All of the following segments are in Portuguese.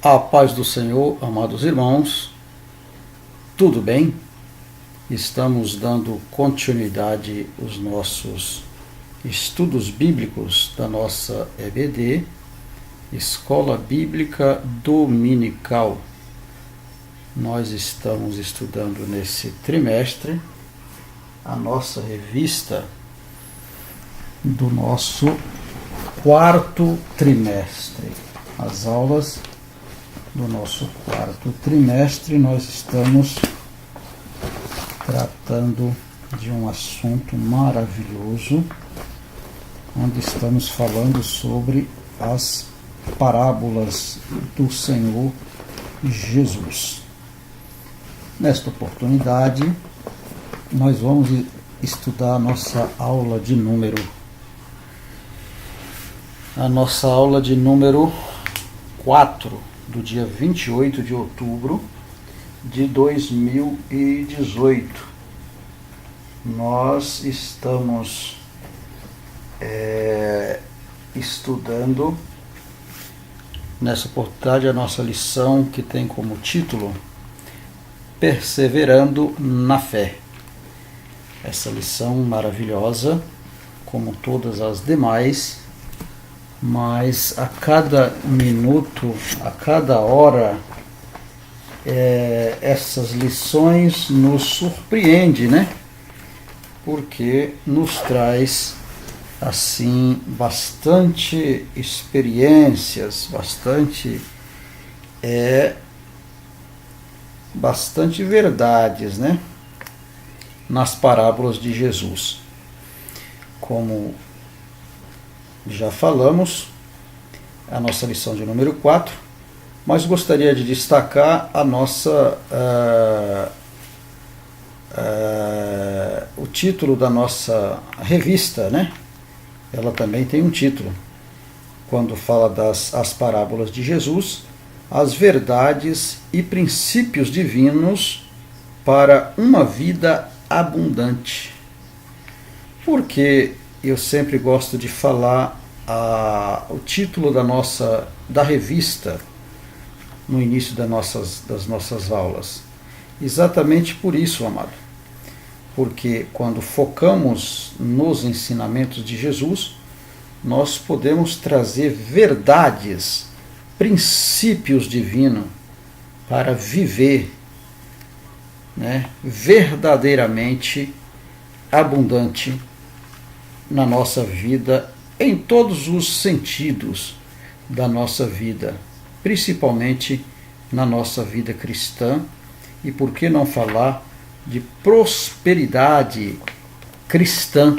A paz do Senhor, amados irmãos, tudo bem? Estamos dando continuidade aos nossos estudos bíblicos da nossa EBD, Escola Bíblica Dominical. Nós estamos estudando nesse trimestre a nossa revista do nosso quarto trimestre. As aulas do nosso quarto trimestre, nós estamos tratando de um assunto maravilhoso, onde estamos falando sobre as parábolas do Senhor Jesus. Nesta oportunidade, nós vamos estudar a nossa aula de número 4, do dia 28 de outubro de 2018. Nós estamos estudando nessa oportunidade a nossa lição que tem como título Perseverando na Fé. Essa lição maravilhosa, como todas as demais, mas a cada minuto, a cada hora, essas lições nos surpreendem, né? Porque nos traz, assim, bastante experiências, bastante verdades, né? Nas parábolas de Jesus. Como já falamos, a nossa lição de número 4, mas gostaria de destacar a nossa o título da nossa revista, né? Ela também tem um título, quando fala das parábolas de Jesus, as verdades e princípios divinos para uma vida abundante. Porque eu sempre gosto de falar o título da revista no início das nossas aulas. Exatamente por isso, amado. Porque quando focamos nos ensinamentos de Jesus, nós podemos trazer verdades, princípios divinos para viver, né, verdadeiramente abundante na nossa vida, em todos os sentidos da nossa vida, principalmente na nossa vida cristã, e por que não falar de prosperidade cristã,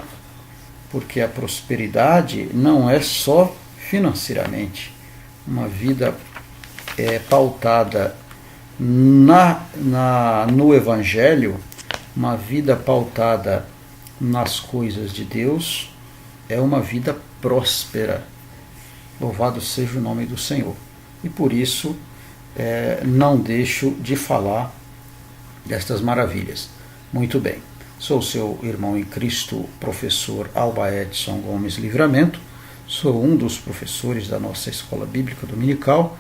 porque a prosperidade não é só financeiramente, uma vida pautada no Evangelho, uma vida pautada nas coisas de Deus, é uma vida próspera. Louvado seja o nome do Senhor. E por isso não deixo de falar destas maravilhas. Muito bem. Sou seu irmão em Cristo, professor Alba Edson Gomes Livramento. Sou um dos professores da nossa Escola Bíblica Dominical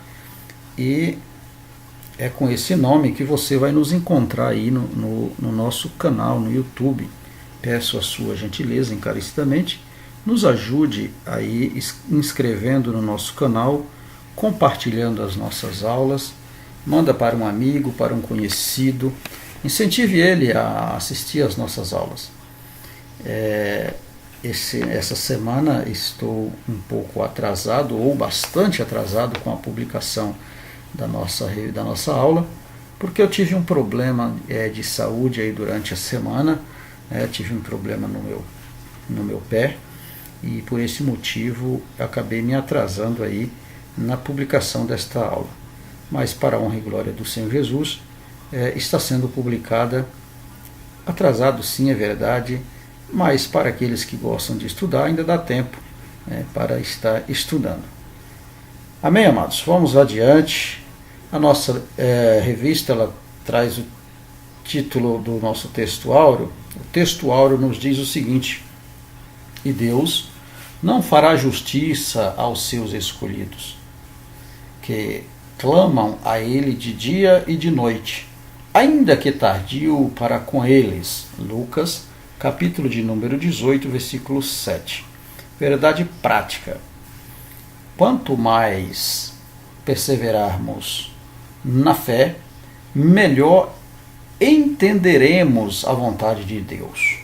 e é com esse nome que você vai nos encontrar aí no nosso canal no YouTube. Peço a sua gentileza encarecidamente, nos ajude aí inscrevendo no nosso canal, compartilhando as nossas aulas, manda para um amigo, para um conhecido, incentive ele a assistir às nossas aulas. Essa semana estou um pouco atrasado, ou bastante atrasado, com a publicação da nossa aula, porque eu tive um problema de saúde aí durante a semana. Tive um problema no meu pé e por esse motivo acabei me atrasando aí na publicação desta aula. Mas para a honra e glória do Senhor Jesus, está sendo publicada, atrasado sim, é verdade, mas para aqueles que gostam de estudar ainda dá tempo para estar estudando. Amém, amados? Vamos adiante. A nossa revista ela traz o título do nosso texto áureo. O texto áureo nos diz o seguinte: e Deus não fará justiça aos seus escolhidos, que clamam a ele de dia e de noite, ainda que tardio para com eles. Lucas, capítulo de número 18, versículo 7. Verdade prática. Quanto mais perseverarmos na fé, melhor entenderemos a vontade de Deus.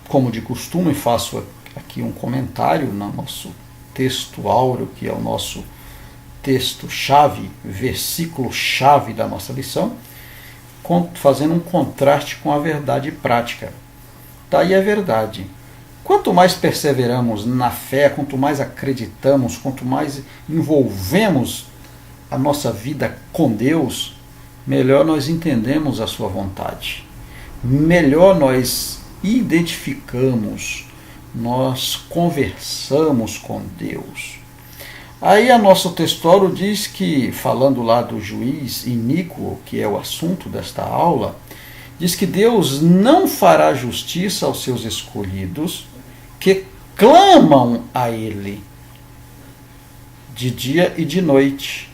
Como de costume, faço aqui um comentário no nosso texto áureo, que é o nosso texto-chave, versículo-chave da nossa lição, fazendo um contraste com a verdade prática. Daí a verdade. Quanto mais perseveramos na fé, quanto mais acreditamos, quanto mais envolvemos a nossa vida com Deus, melhor nós entendemos a sua vontade. Melhor nós identificamos, nós conversamos com Deus. Aí a nosso textório diz que, falando lá do juiz iníquo, que é o assunto desta aula, diz que Deus não fará justiça aos seus escolhidos que clamam a Ele de dia e de noite,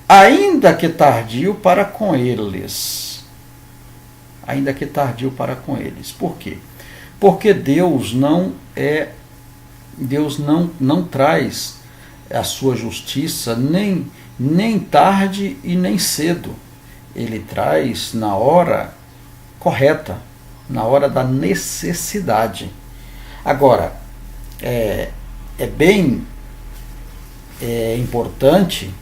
ainda que tardio para com eles. Ainda que tardio para com eles. Por quê? Porque Deus não traz a sua justiça nem tarde e nem cedo. Ele traz na hora correta, na hora da necessidade. Agora, é bem importante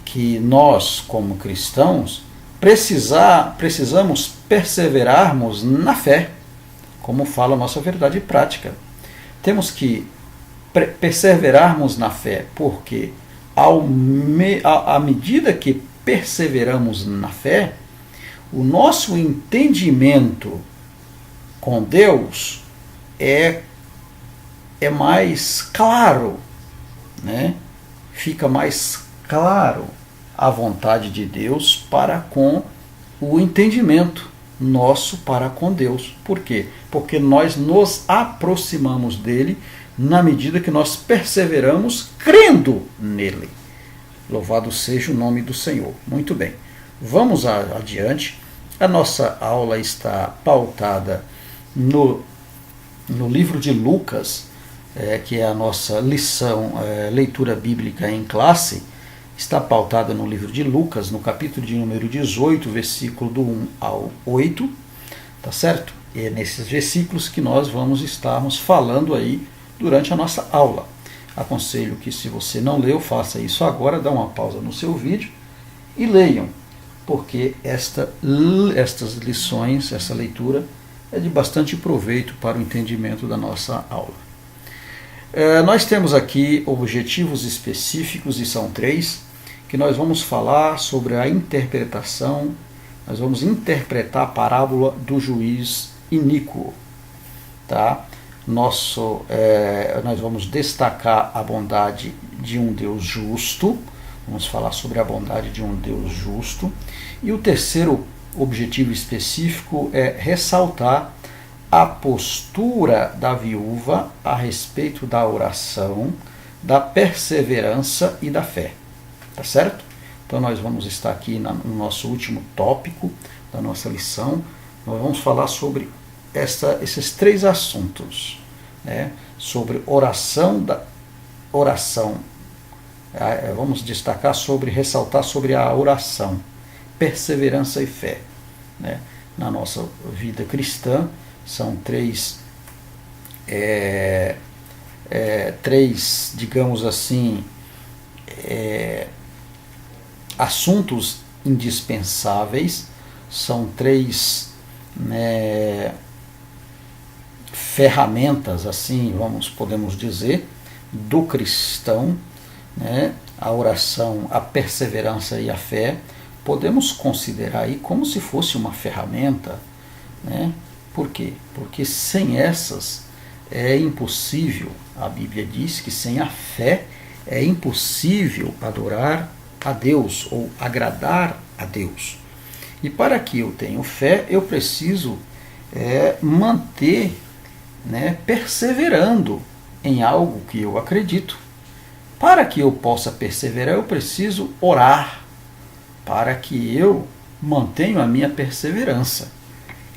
que nós, como cristãos, precisamos perseverarmos na fé, como fala a nossa verdade prática. Temos que perseverarmos na fé, porque à medida que perseveramos na fé, o nosso entendimento com Deus é mais claro, né? Fica mais claro a vontade de Deus para com o entendimento nosso para com Deus. Por quê? Porque nós nos aproximamos dele na medida que nós perseveramos crendo nele. Louvado seja o nome do Senhor. Muito bem. Vamos adiante. A nossa aula está pautada no livro de Lucas, que é a nossa lição, leitura bíblica em classe. Está pautada no livro de Lucas, no capítulo de número 18, versículo do 1 ao 8, tá certo? E é nesses versículos que nós vamos estarmos falando aí durante a nossa aula. Aconselho que, se você não leu, faça isso agora, dá uma pausa no seu vídeo e leiam, porque estas lições, essa leitura, é de bastante proveito para o entendimento da nossa aula. Nós temos aqui objetivos específicos, e são 3, que nós vamos falar sobre a interpretação. Nós vamos interpretar a parábola do juiz iníquo. Tá? Nós vamos destacar a bondade de um Deus justo. Vamos falar sobre a bondade de um Deus justo. E o terceiro objetivo específico é ressaltar a postura da viúva a respeito da oração, da perseverança e da fé. Tá certo? Então nós vamos estar aqui no nosso último tópico da nossa lição. Nós vamos falar sobre esses 3 assuntos, né? Sobre oração, vamos destacar ressaltar sobre a oração, perseverança e fé, né? Na nossa vida cristã, são 3, digamos assim, assuntos indispensáveis, são 3 ferramentas, assim podemos dizer, do cristão, né? A oração, a perseverança e a fé. Podemos considerar aí como se fosse uma ferramenta, né? Por quê? Porque sem essas é impossível, a Bíblia diz que sem a fé é impossível adorar a Deus ou agradar a Deus. E para que eu tenha fé, eu preciso manter, perseverando em algo que eu acredito. Para que eu possa perseverar, eu preciso orar, para que eu mantenha a minha perseverança.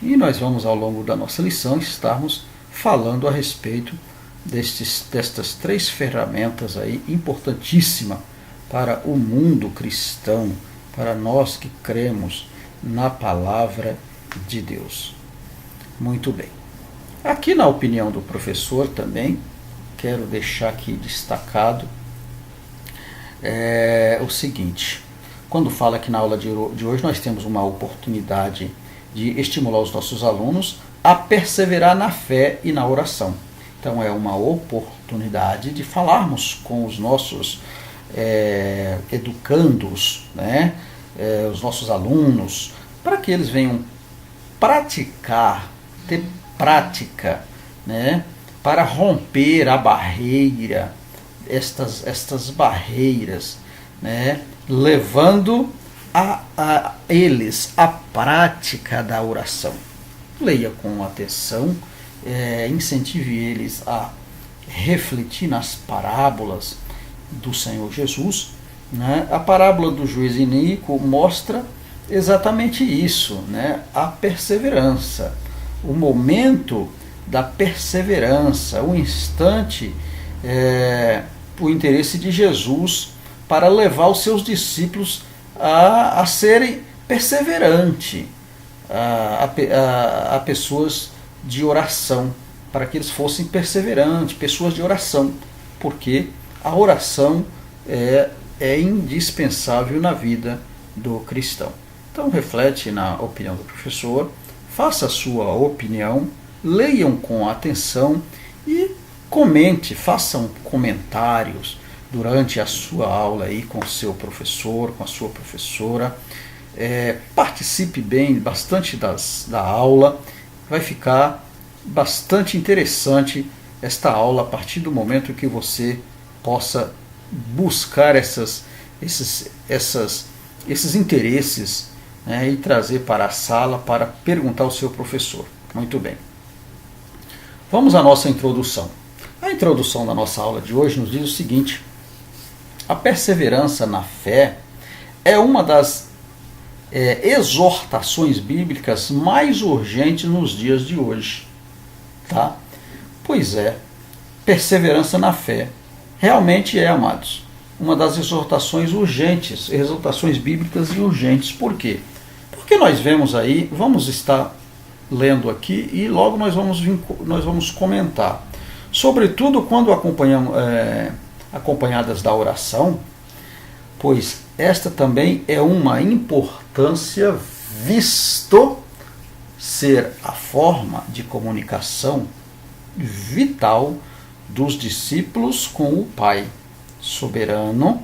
E nós vamos, ao longo da nossa lição, estarmos falando a respeito destas 3 ferramentas aí, importantíssimas para o mundo cristão, para nós que cremos na palavra de Deus. Muito bem. Aqui na opinião do professor também, quero deixar aqui destacado o seguinte: quando fala que na aula de hoje nós temos uma oportunidade de estimular os nossos alunos a perseverar na fé e na oração. Então é uma oportunidade de falarmos com os nossos educandos, né? Os nossos alunos, para que eles venham praticar, ter prática, né? Para romper a barreira, estas barreiras, né? Levando a eles a prática da oração. Leia com atenção, incentive eles a refletir nas parábolas do Senhor Jesus, né? A parábola do juiz iníquo mostra exatamente isso, né? A perseverança, o momento da perseverança, o instante, o interesse de Jesus para levar os seus discípulos a serem perseverantes, a pessoas de oração, para que eles fossem perseverantes, pessoas de oração, porque a oração é indispensável na vida do cristão. Então reflete na opinião do professor, faça a sua opinião, leiam com atenção e comente, façam comentários durante a sua aula aí com o seu professor, com a sua professora. Participe bem, bastante da aula. Vai ficar bastante interessante esta aula a partir do momento que você possa buscar esses interesses, né, e trazer para a sala para perguntar ao seu professor. Muito bem. Vamos à nossa introdução. A introdução da nossa aula de hoje nos diz o seguinte: a perseverança na fé é uma das exortações bíblicas mais urgentes nos dias de hoje. Tá? Pois é, perseverança na fé realmente amados, uma das exortações urgentes, exortações bíblicas e urgentes. Por quê? Porque nós vemos aí, vamos estar lendo aqui e logo nós vamos comentar. Sobretudo quando acompanhadas da oração, pois esta também é uma importância, visto ser a forma de comunicação vital dos discípulos com o Pai soberano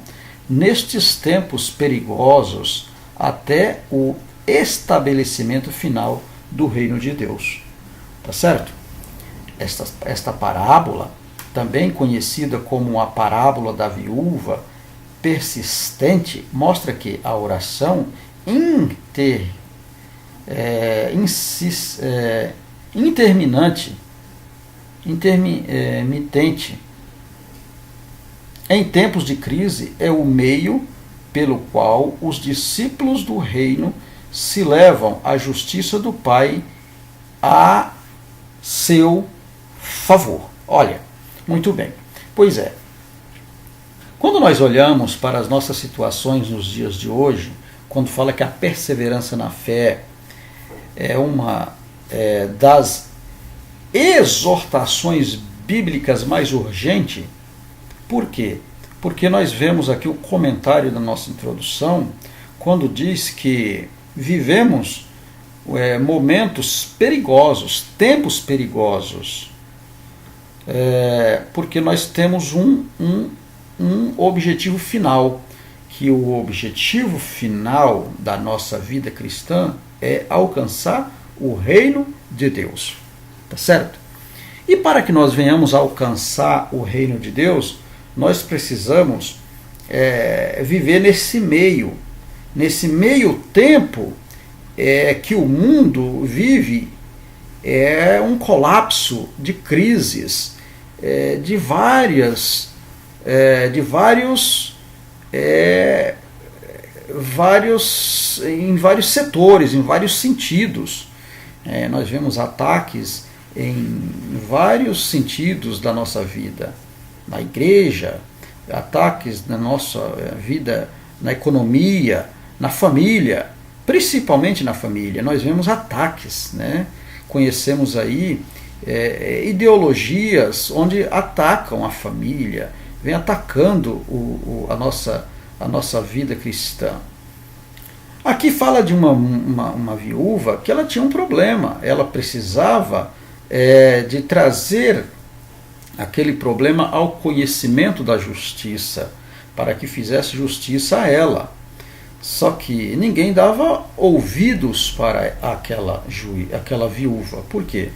nestes tempos perigosos até o estabelecimento final do reino de Deus. Tá certo? Esta parábola, também conhecida como a parábola da viúva persistente, mostra que a oração intermitente em tempos de crise é o meio pelo qual os discípulos do reino se levam à justiça do Pai a seu favor. Olha, muito bem. Pois é, quando nós olhamos para as nossas situações nos dias de hoje, quando fala que a perseverança na fé é uma das exortações bíblicas mais urgente, por quê? Porque nós vemos aqui o comentário da nossa introdução, quando diz que vivemos momentos perigosos, tempos perigosos, porque nós temos um objetivo final, que o objetivo final da nossa vida cristã é alcançar o reino de Deus. Tá certo? E para que nós venhamos a alcançar o reino de Deus, nós precisamos viver nesse meio tempo que o mundo vive, um colapso de crises, de várias de em vários setores, em vários sentidos. Nós vemos ataques em vários sentidos da nossa vida, na igreja, ataques na nossa vida, na economia, na família, principalmente na família. Nós vemos ataques, né? Conhecemos aí ideologias onde atacam a família, vem atacando a nossa vida cristã. Aqui fala de uma viúva que ela tinha um problema, ela precisava de trazer aquele problema ao conhecimento da justiça, para que fizesse justiça a ela. Só que ninguém dava ouvidos para aquela viúva. Por quê?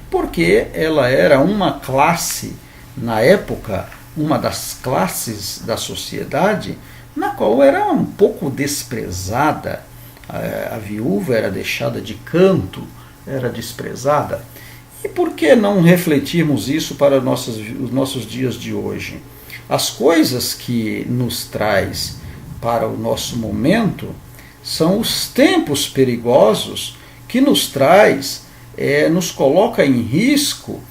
Porque ela era uma classe, na época, uma das classes da sociedade, na qual era um pouco desprezada. A viúva era deixada de canto, era desprezada. E por que não refletirmos isso para os nossos dias de hoje? As coisas que nos traz para o nosso momento são os tempos perigosos que nos nos coloca em risco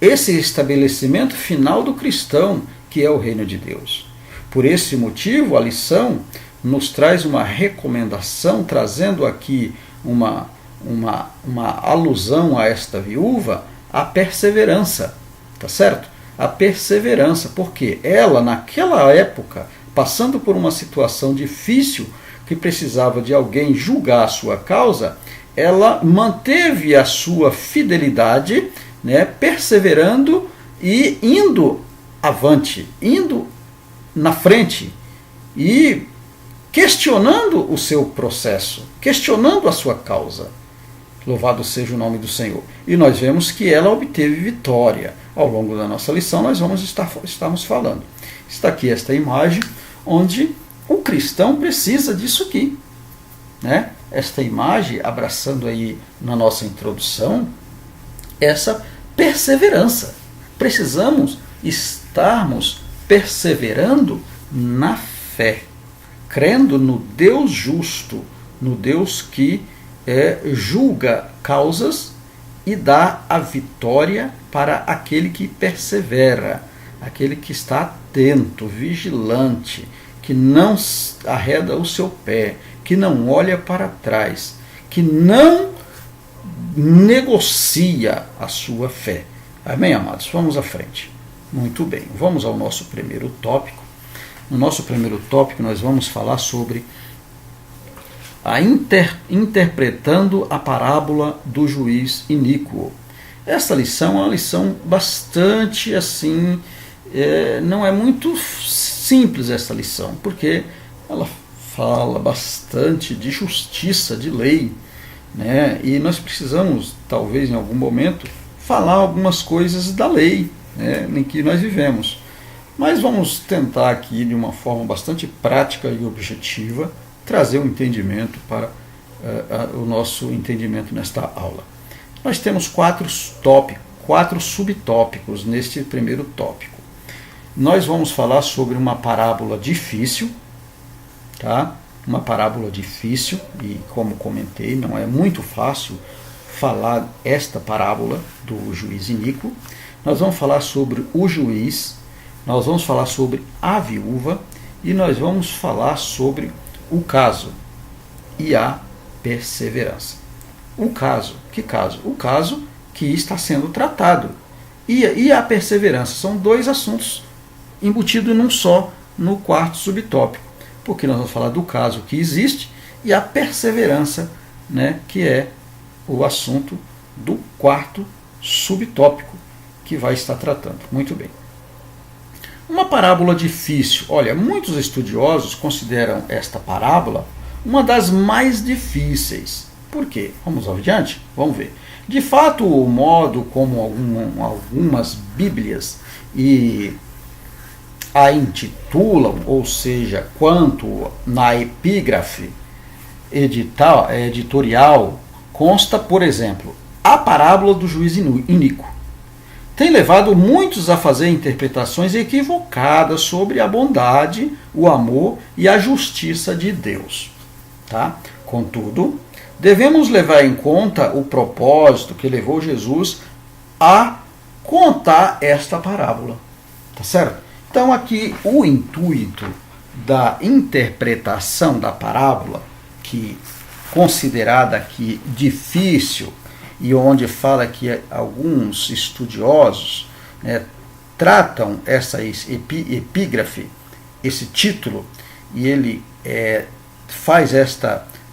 esse estabelecimento final do cristão, que é o reino de Deus. Por esse motivo, a lição nos traz uma recomendação, trazendo aqui uma alusão a esta viúva, a perseverança, tá certo? A perseverança, porque ela, naquela época, passando por uma situação difícil, que precisava de alguém julgar a sua causa, ela manteve a sua fidelidade, né, perseverando e indo avante, indo na frente e questionando o seu processo, questionando a sua causa. Louvado seja o nome do Senhor. E nós vemos que ela obteve vitória. Ao longo da nossa lição nós estamos falando. Está aqui esta imagem onde o cristão precisa disso aqui, né? Esta imagem abraçando aí na nossa introdução essa perseverança. Precisamos estarmos perseverando na fé, crendo no Deus justo, no Deus que julga causas e dá a vitória para aquele que persevera, aquele que está atento, vigilante, que não arreda o seu pé, que não olha para trás, que não negocia a sua fé. Amém, amados? Vamos à frente. Muito bem, vamos ao nosso primeiro tópico. No nosso primeiro tópico nós vamos falar sobre interpretando a parábola do juiz iníquo. Essa lição é uma lição bastante assim, não é muito simples essa lição, porque ela fala bastante de justiça, de lei, né? E nós precisamos, talvez em algum momento, falar algumas coisas da lei, né, em que nós vivemos. Mas vamos tentar aqui, de uma forma bastante prática e objetiva, trazer um entendimento para o nosso entendimento nesta aula. Nós temos quatro subtópicos neste primeiro tópico. Nós vamos falar sobre uma parábola difícil, tá? Uma parábola difícil, e como comentei, não é muito fácil falar esta parábola do juiz iníquo. Nós vamos falar sobre o juiz, nós vamos falar sobre a viúva e nós vamos falar sobre o caso e a perseverança. O caso, que caso? O caso que está sendo tratado. E a perseverança são dois assuntos embutidos num só, no quarto subtópico. Porque nós vamos falar do caso que existe e a perseverança, né, que é o assunto do quarto subtópico que vai estar tratando. Muito bem. Uma parábola difícil. Olha, muitos estudiosos consideram esta parábola uma das mais difíceis. Por quê? Vamos adiante? Vamos ver. De fato, o modo como algumas Bíblias a intitulam, ou seja, quanto na epígrafe editorial, consta, por exemplo, a parábola do juiz iníquo. tem levado muitos a fazer interpretações equivocadas sobre a bondade, o amor e a justiça de Deus. Tá? Contudo, devemos levar em conta o propósito que levou Jesus a contar esta parábola. Tá certo? Então aqui o intuito da interpretação da parábola, que considerada aqui difícil, e onde fala que alguns estudiosos, né, tratam essa epígrafe, esse título, e ele faz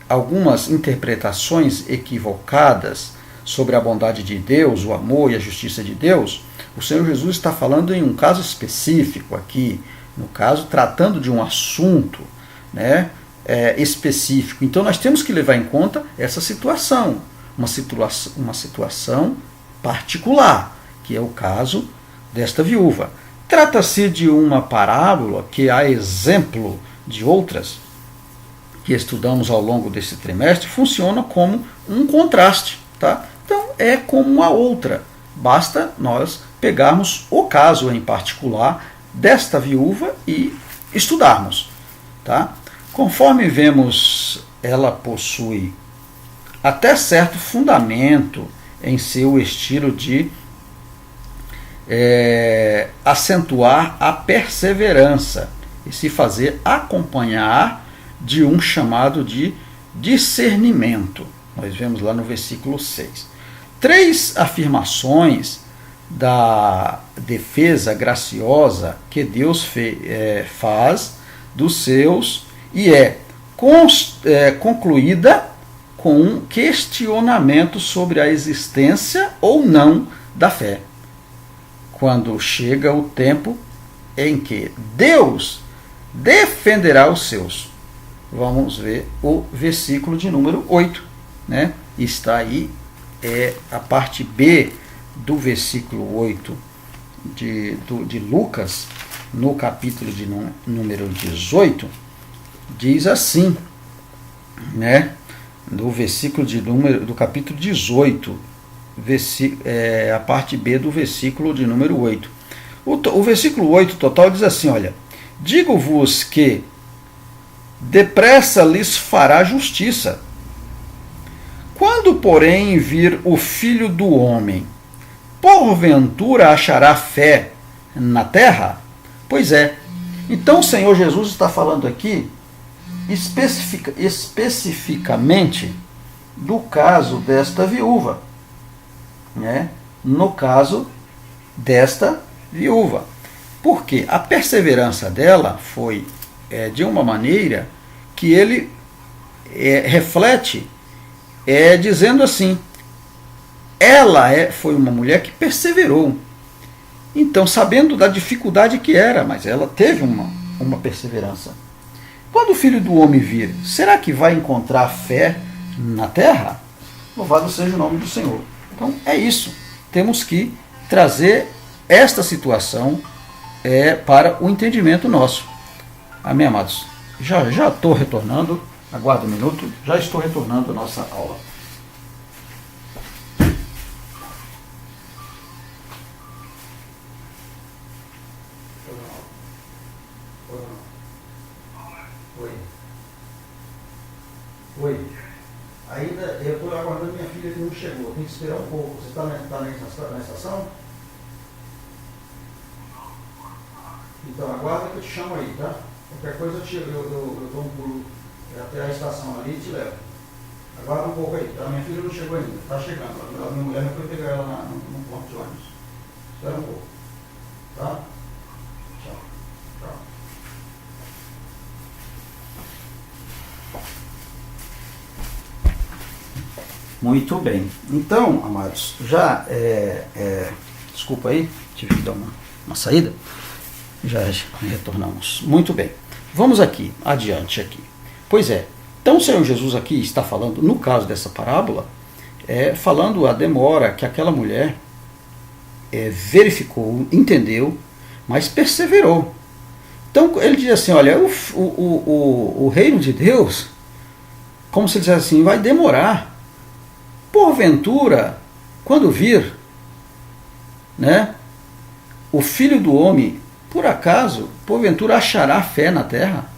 algumas interpretações equivocadas sobre a bondade de Deus, o amor e a justiça de Deus. O Senhor Jesus está falando em um caso específico aqui, no caso tratando de um assunto, né, específico. Então nós temos que levar em conta essa situação, uma situação particular, que é o caso desta viúva. Trata-se de uma parábola que, a exemplo de outras que estudamos ao longo desse trimestre, funciona como um contraste. Tá? Então é como a outra. Basta nós pegarmos o caso em particular desta viúva e estudarmos. Tá? Conforme vemos, ela possui até certo fundamento em seu estilo de acentuar a perseverança e se fazer acompanhar de um chamado de discernimento. Nós vemos lá no versículo 6. 3 afirmações da defesa graciosa que Deus faz dos seus e concluída com um questionamento sobre a existência ou não da fé. Quando chega o tempo em que Deus defenderá os seus. Vamos ver o versículo de número 8. Né? Está aí a parte B do versículo 8 de Lucas, no capítulo de número 18, diz assim, né? Do versículo do capítulo 18, a parte B do versículo de número 8. O versículo 8 total diz assim, olha, digo-vos que depressa lhes fará justiça. Quando, porém, vir o Filho do Homem, porventura achará fé na terra? Pois é. Então o Senhor Jesus está falando aqui especificamente do caso desta viúva. Né? No caso desta viúva. Porque a perseverança dela foi de uma maneira que ele reflete dizendo assim, ela foi uma mulher que perseverou. Então, sabendo da dificuldade que era, mas ela teve uma perseverança. Quando o Filho do Homem vir, será que vai encontrar fé na terra? Louvado seja o nome do Senhor. Então, é isso. Temos que trazer esta situação para o entendimento nosso. Amém, amados? Já estou retornando. Aguarda um minuto. Já estou retornando à nossa aula. Oi. Ainda eu estou aguardando minha filha que não chegou. Tem que esperar um pouco. Você está na estação? Então aguarda que eu te chamo aí, tá? Qualquer coisa eu dou um pulo até a estação ali e te levo. Aguarda um pouco aí, tá? Minha filha não chegou ainda. Está chegando. A minha mulher já foi pegar ela no ponto de ônibus. Espera um pouco. Tá? Tchau. Tchau. Muito bem. Então, amados, já desculpa aí, tive que dar uma saída. Já retornamos. Muito bem. Vamos aqui, adiante aqui. Pois é. Então o Senhor Jesus aqui está falando, no caso dessa parábola, falando a demora que aquela mulher verificou, entendeu, mas perseverou. Então ele diz assim, olha, o reino de Deus, como se ele dissesse assim, vai demorar. Porventura, quando vir, né? O Filho do Homem, por acaso, porventura achará fé na terra?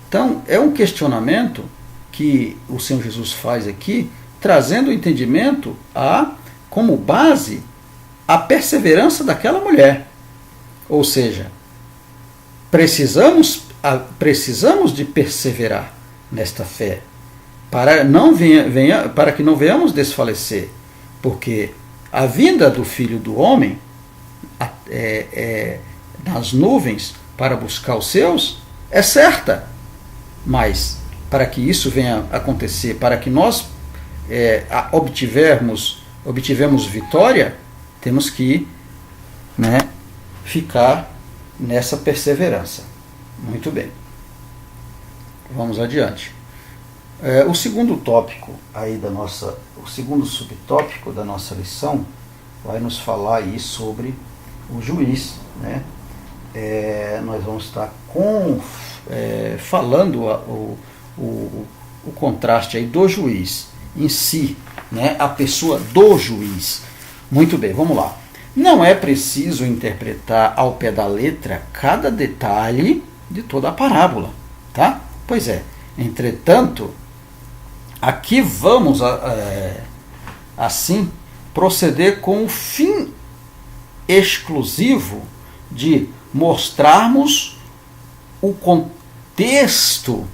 Então, é um questionamento que o Senhor Jesus faz aqui, trazendo o entendimento como base a perseverança daquela mulher. Ou seja, precisamos de perseverar nesta fé, para que não venhamos desfalecer, porque a vinda do Filho do Homem nas nuvens para buscar os seus é certa, mas para que isso venha acontecer, para que nós obtivemos vitória, temos que, né, ficar nessa perseverança. Muito bem. Vamos adiante. O segundo tópico aí o segundo subtópico da nossa lição vai nos falar aí sobre o juiz, né? Nós vamos estar falando o contraste aí do juiz em si, né? A pessoa do juiz. Muito bem, vamos lá. Não é preciso interpretar ao pé da letra cada detalhe de toda a parábola, tá? Pois é. Entretanto, aqui vamos assim proceder com o fim exclusivo de mostrarmos o contexto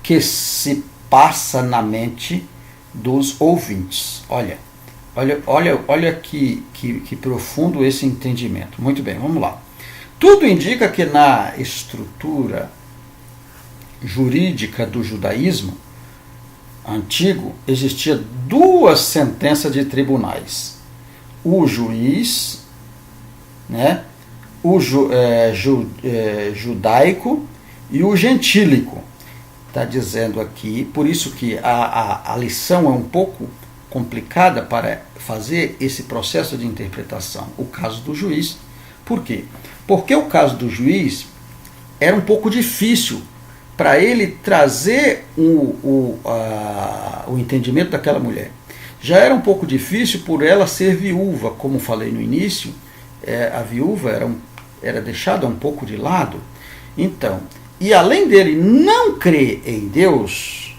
que se passa na mente dos ouvintes. Olha que profundo esse entendimento. Muito bem, vamos lá. Tudo indica que na estrutura jurídica do judaísmo antigo existia duas sentenças de tribunais: o juiz, né, o judaico e o gentílico. Está dizendo aqui, por isso que a lição é um pouco complicada para fazer esse processo de interpretação. O caso do juiz. Por quê? Porque o caso do juiz era um pouco difícil para ele trazer o entendimento daquela mulher. Já era um pouco difícil por ela ser viúva, como falei no início, a viúva era deixada um pouco de lado. Então, e além dele não crer em Deus,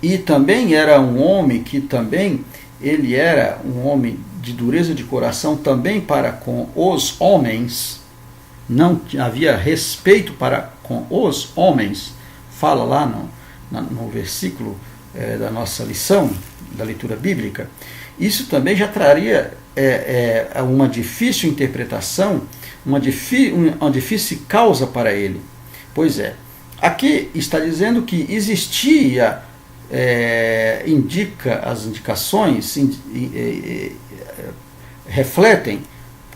e também era um homem que também, ele era um homem de dureza de coração também para com os homens, não havia respeito para com os homens, fala lá no versículo da nossa lição, da leitura bíblica. Isso também já traria uma difícil interpretação, uma difícil causa para ele. Pois é, aqui está dizendo que existia, as indicações refletem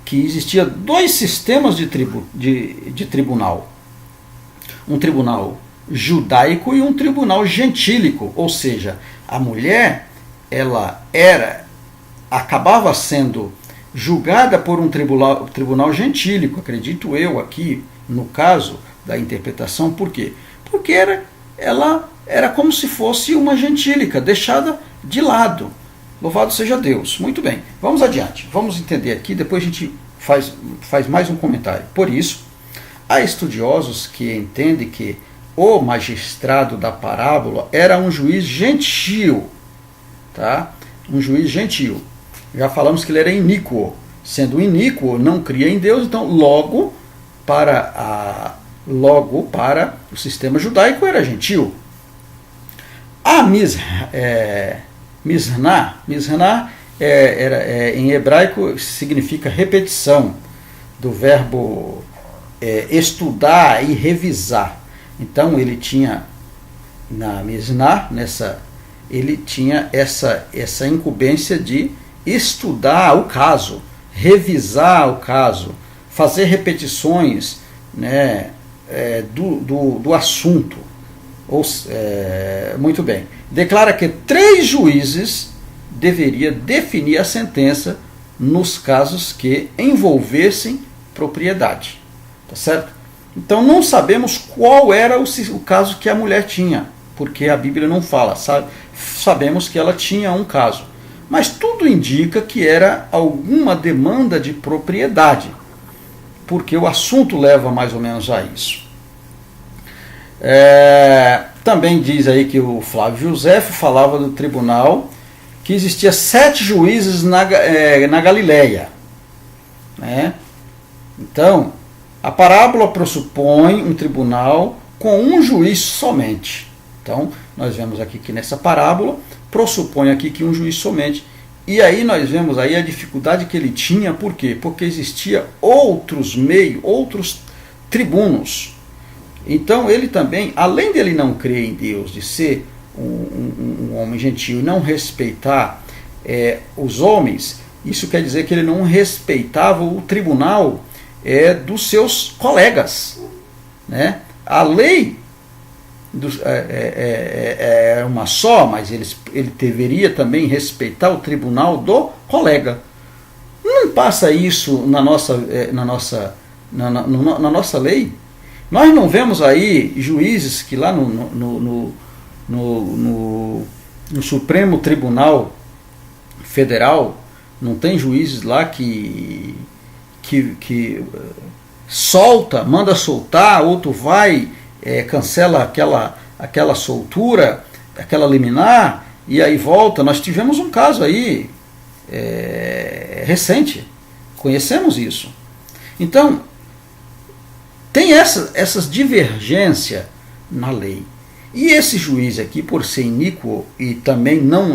que existia dois sistemas de tribunal. Um tribunal judaico e um tribunal gentílico, ou seja, a mulher acabava sendo julgada por um tribunal gentílico, acredito eu aqui, no caso da interpretação. Por quê? Porque ela era como se fosse uma gentílica, deixada de lado. Louvado seja Deus. Muito bem, vamos adiante. Vamos entender aqui, depois a gente faz mais um comentário. Por isso, há estudiosos que entendem que o magistrado da parábola era um juiz gentil, tá? Um juiz gentil. Já falamos que ele era iníquo. Sendo iníquo, não cria em Deus, então logo para o sistema judaico era gentil. A Misná em hebraico significa repetição do verbo estudar e revisar. Então ele tinha na Misná, ele tinha essa incumbência de estudar o caso, revisar o caso, fazer repetições, né, do assunto. Muito bem. Declara que 3 juízes deveriam definir a sentença nos casos que envolvessem propriedade. Tá certo? Então não sabemos qual era o caso que a mulher tinha, porque a Bíblia não fala. Sabemos que ela tinha um caso, mas tudo indica que era alguma demanda de propriedade, porque o assunto leva mais ou menos a isso. Também diz aí que o Flávio Josefo falava do tribunal que existia 7 juízes na Galileia, né? Então, a parábola pressupõe um tribunal com um juiz somente. Então, nós vemos aqui que nessa parábola pressupõe aqui que um juiz somente. E aí nós vemos aí a dificuldade que ele tinha, por quê? Porque existia outros meios, outros tribunos. Então ele também, além dele não crer em Deus, de ser um homem gentil e não respeitar os homens, isso quer dizer que ele não respeitava o tribunal dos seus colegas, né? A lei é uma só, mas ele deveria também respeitar o tribunal do colega. Não passa isso na nossa lei? Nós não vemos aí juízes que lá no Supremo Tribunal Federal não tem juízes lá que manda soltar, outro vai, cancela aquela soltura, aquela liminar, e aí volta. Nós tivemos um caso aí recente, conhecemos isso. Então, tem essas divergências na lei. E esse juiz aqui, por ser iníquo e também não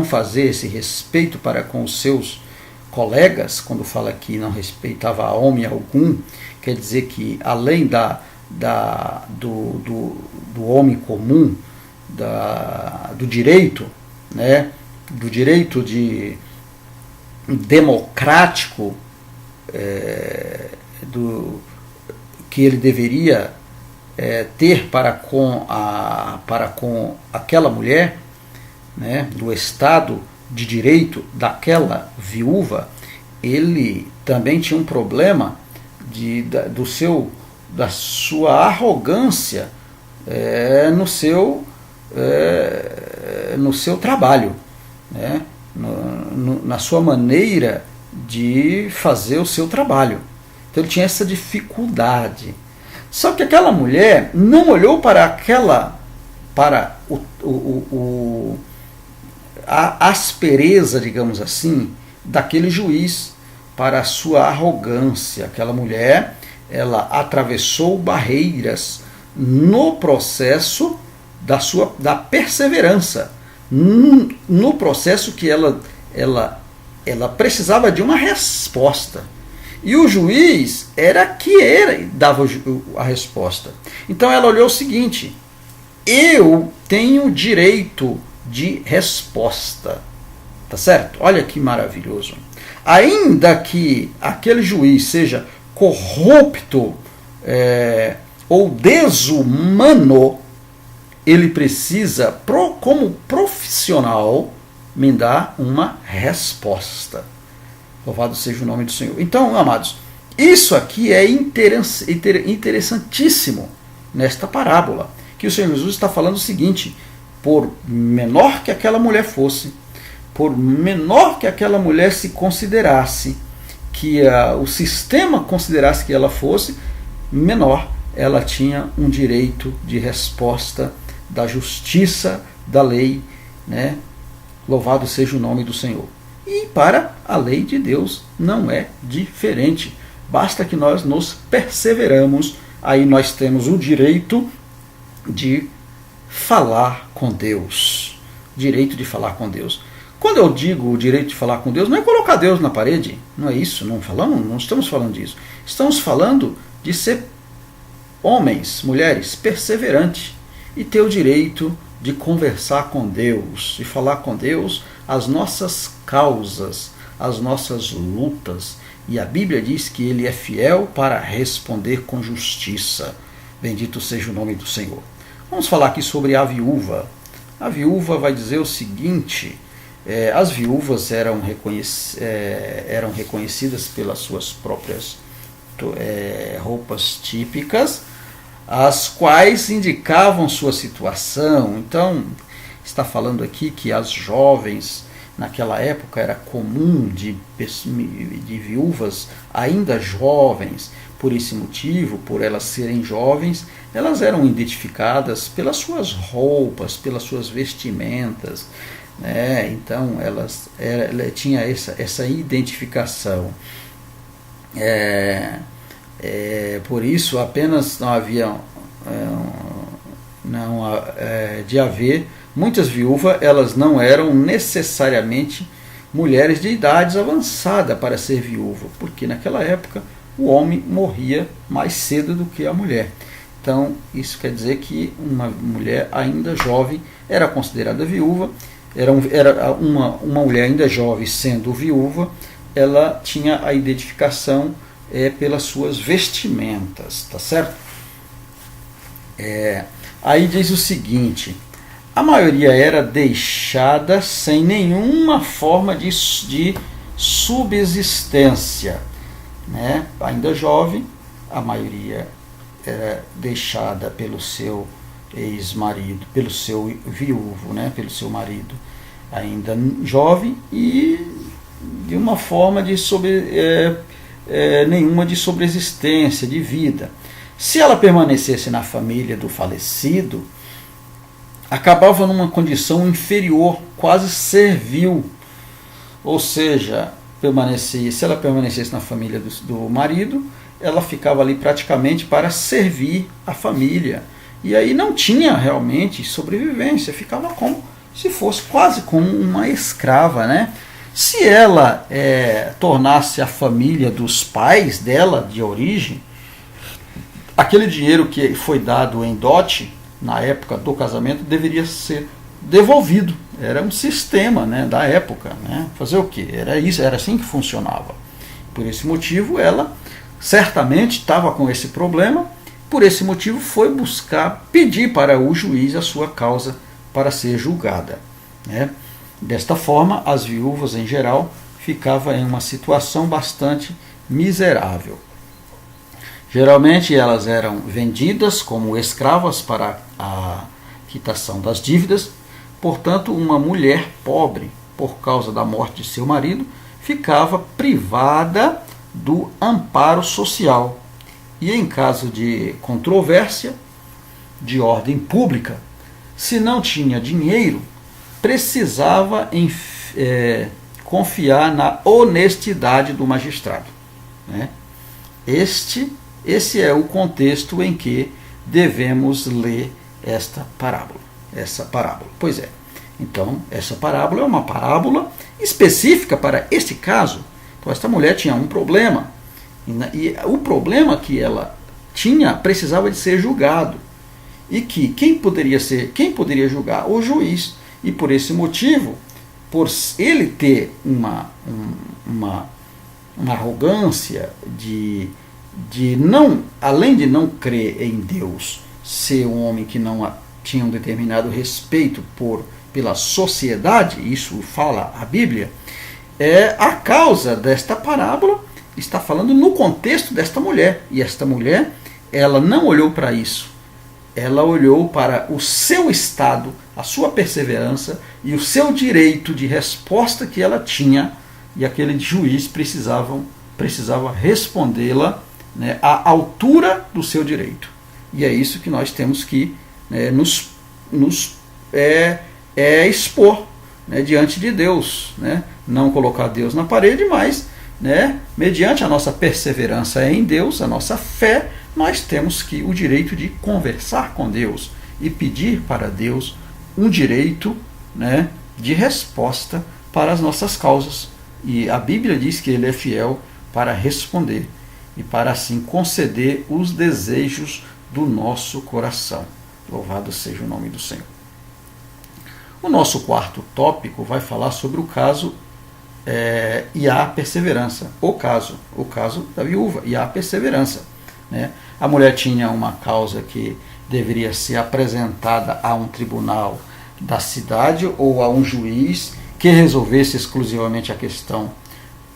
fazer esse respeito para com os seus colegas, quando fala que não respeitava homem algum, quer dizer que além do homem comum, do direito, né, do direito democrático, que ele deveria ter para com aquela mulher, né, do Estado de direito daquela viúva, ele também tinha um problema da sua arrogância no seu trabalho, né, na sua maneira de fazer o seu trabalho. Então ele tinha essa dificuldade. Só que aquela mulher não olhou para a aspereza, digamos assim, daquele juiz, para a sua arrogância. Aquela mulher, ela atravessou barreiras no processo da perseverança, no processo que ela precisava de uma resposta. E o juiz dava a resposta. Então ela olhou o seguinte: eu tenho direito de resposta. Tá certo? Olha que maravilhoso. Ainda que aquele juiz seja corrupto ou desumano, ele precisa, como profissional, me dar uma resposta. Louvado seja o nome do Senhor. Então, amados, isso aqui é interessantíssimo nesta parábola, que o Senhor Jesus está falando o seguinte: por menor que aquela mulher fosse, por menor que aquela mulher se considerasse, que o sistema considerasse que ela fosse, menor, ela tinha um direito de resposta da justiça, da lei, né? Louvado seja o nome do Senhor. E para a lei de Deus não é diferente. Basta que nós nos perseveramos, aí nós temos o direito de falar com Deus. Direito de falar com Deus. Quando eu digo o direito de falar com Deus, não é colocar Deus na parede. Não é isso, não estamos falando disso. Estamos falando de ser homens, mulheres, perseverantes e ter o direito de conversar com Deus, de falar com Deus as nossas causas, as nossas lutas. E a Bíblia diz que Ele é fiel para responder com justiça. Bendito seja o nome do Senhor. Vamos falar aqui sobre a viúva. A viúva vai dizer o seguinte: as viúvas eram reconhecidas pelas suas próprias roupas típicas, as quais indicavam sua situação. Então, está falando aqui que as jovens naquela época era comum de viúvas ainda jovens. Por esse motivo, por elas serem jovens, elas eram identificadas pelas suas roupas, pelas suas vestimentas, né? Então ela tinha essa identificação. Por isso apenas não havia de haver muitas viúvas, elas não eram necessariamente mulheres de idade avançada para ser viúva, porque naquela época o homem morria mais cedo do que a mulher. Então isso quer dizer que uma mulher ainda jovem era considerada viúva. Era uma mulher ainda jovem sendo viúva, ela tinha a identificação pelas suas vestimentas, tá certo? Aí diz o seguinte: a maioria era deixada sem nenhuma forma de subsistência, né? Ainda jovem, a maioria era deixada pelo seu ex-marido, pelo seu viúvo, né? Pelo seu marido ainda jovem, e de uma forma de nenhuma de sobreexistência, de vida. Se ela permanecesse na família do falecido, acabava numa condição inferior, quase servil. Ou seja, se ela permanecesse na família do marido, ela ficava ali praticamente para servir a família. E aí não tinha realmente sobrevivência, ficava como se fosse quase como uma escrava, né? Se ela tornasse a família dos pais dela de origem, aquele dinheiro que foi dado em dote na época do casamento deveria ser devolvido. Era um sistema, né, da época, né? Fazer o quê? Era assim que funcionava. Por esse motivo ela certamente estava com esse problema. Por esse motivo foi pedir para o juiz a sua causa para ser julgada, né? Desta forma, as viúvas em geral ficavam em uma situação bastante miserável. Geralmente elas eram vendidas como escravas para a quitação das dívidas. Portanto, uma mulher pobre, por causa da morte de seu marido, ficava privada do amparo social. E em caso de controvérsia de ordem pública, se não tinha dinheiro, precisava confiar na honestidade do magistrado, né? Esse é o contexto em que devemos ler essa parábola. Pois é. Então, essa parábola é uma parábola específica para este caso. Então, esta mulher tinha um problema. E o problema que ela tinha precisava de ser julgado. E que quem poderia julgar? O juiz. E por esse motivo, por ele ter uma arrogância de não, além de não crer em Deus, ser um homem que não tinha um determinado respeito pela sociedade, isso fala a Bíblia, a causa desta parábola está falando no contexto desta mulher. E esta mulher, ela não olhou para isso. Ela olhou para o seu estado, a sua perseverança e o seu direito de resposta que ela tinha, e aquele juiz precisava respondê-la, né, à altura do seu direito. E é isso que nós temos que nos expor, né, diante de Deus, né? Não colocar Deus na parede, mas, né, mediante a nossa perseverança em Deus, a nossa fé, nós temos o direito de conversar com Deus e pedir para Deus um direito, né, de resposta para as nossas causas. E a Bíblia diz que Ele é fiel para responder e para assim conceder os desejos do nosso coração. Louvado seja o nome do Senhor. O nosso quarto tópico vai falar sobre o caso e a perseverança. O caso da viúva e a perseverança, né? A mulher tinha uma causa que deveria ser apresentada a um tribunal da cidade ou a um juiz que resolvesse exclusivamente a questão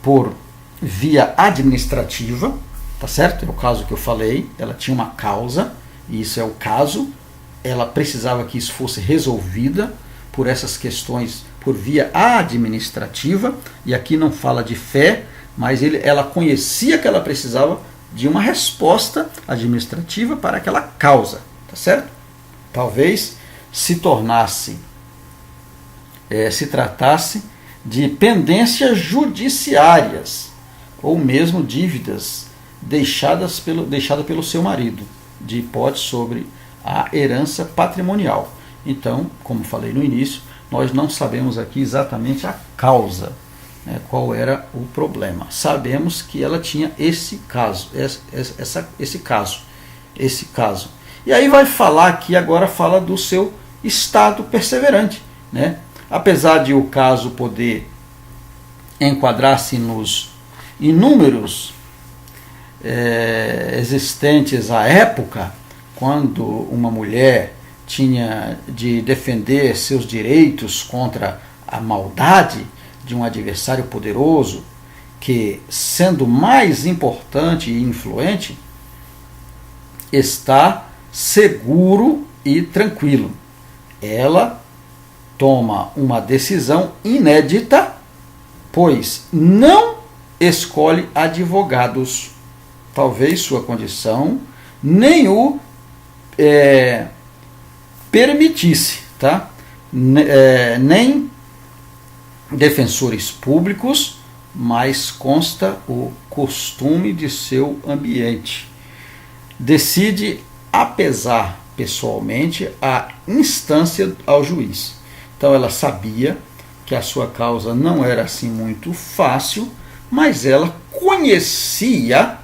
por via administrativa, tá certo? É o caso que eu falei, ela tinha uma causa, e isso é o caso, ela precisava que isso fosse resolvida por essas questões por via administrativa, e aqui não fala de fé, mas ela conhecia que ela precisava de uma resposta administrativa para aquela causa, tá certo? Talvez se tratasse de pendências judiciárias, ou mesmo dívidas deixadas pelo seu marido, de hipótese sobre a herança patrimonial. Então, como falei no início, nós não sabemos aqui exatamente a causa, né, qual era o problema. Sabemos que ela tinha esse caso. E aí vai falar aqui, agora fala do seu estado perseverante, né? Apesar de o caso poder enquadrar-se nos inúmeros existentes à época, quando uma mulher tinha de defender seus direitos contra a maldade de um adversário poderoso, que, sendo mais importante e influente, está seguro e tranquilo. Ela toma uma decisão inédita, pois não escolhe advogados. Talvez sua condição nem o permitisse, tá? Nem defensores públicos, mas consta o costume de seu ambiente. Decide apesar pessoalmente a instância ao juiz. Então ela sabia que a sua causa não era assim muito fácil, mas ela conhecia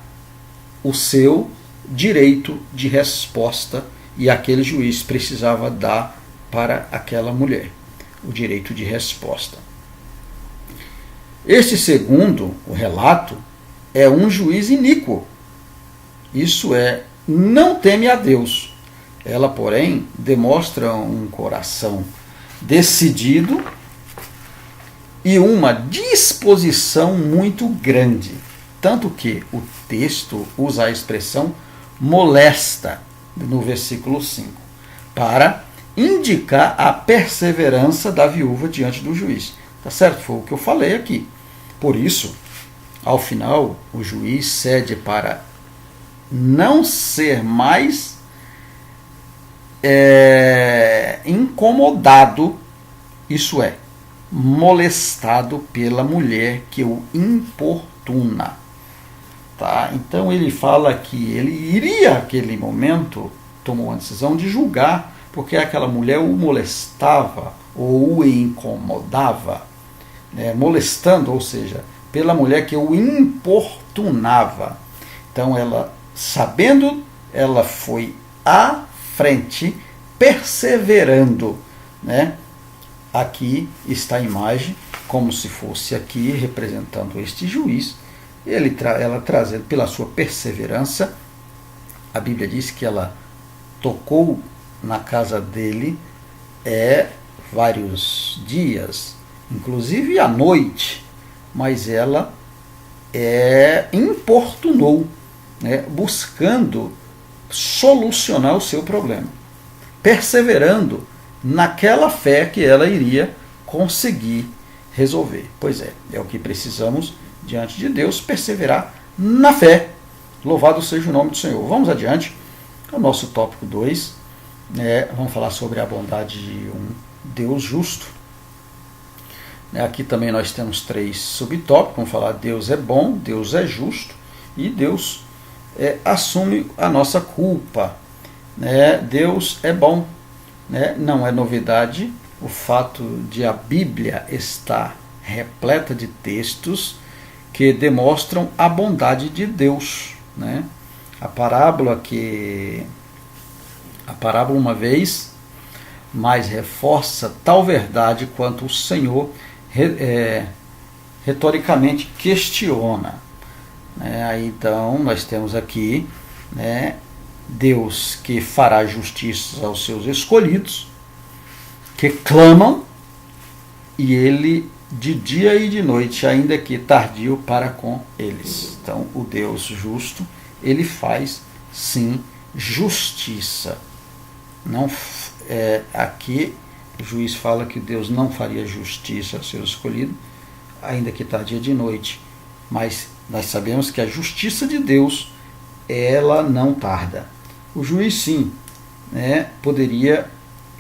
o seu direito de resposta e aquele juiz precisava dar para aquela mulher o direito de resposta. Este segundo, o relato, é um juiz iníquo. Isso é, não teme a Deus. Ela, porém, demonstra um coração decidido e uma disposição muito grande. Tanto que o texto usa a expressão molesta no versículo 5, para indicar a perseverança da viúva diante do juiz. Tá certo? Foi o que eu falei aqui. Por isso, ao final, o juiz cede para não ser mais incomodado, isso é, molestado pela mulher que o importuna. Tá? Então ele fala que ele iria, naquele momento, tomou a decisão de julgar, porque aquela mulher o molestava ou o incomodava, né? Molestando, ou seja, pela mulher que o importunava. Então ela, sabendo, ela foi à frente, perseverando, né? Aqui está a imagem, como se fosse aqui representando este juiz. Ela trazendo pela sua perseverança, a Bíblia diz que ela tocou na casa dele vários dias, inclusive à noite, mas ela importunou, né, buscando solucionar o seu problema, perseverando naquela fé que ela iria conseguir resolver. Pois é o que precisamos diante de Deus, perseverar na fé. Louvado seja o nome do Senhor. Vamos adiante. O nosso tópico 2, vamos falar sobre a bondade de um Deus justo. Aqui também nós temos 3 subtópicos. Vamos falar: Deus é bom, Deus é justo e Deus assume a nossa culpa. Deus é bom. Não é novidade o fato de a Bíblia estar repleta de textos que demonstram a bondade de Deus. A parábola uma vez mais reforça tal verdade quanto o Senhor retoricamente questiona. Então nós temos aqui Deus que fará justiça aos seus escolhidos, que clamam, e ele de dia e de noite, ainda que tardio, para com eles. Então o Deus justo, ele faz sim justiça. Não, aqui O juiz fala que Deus não faria justiça ao seu escolhido, ainda que tardia de noite. Mas nós sabemos que a justiça de Deus, ela não tarda. O juiz, sim, né, poderia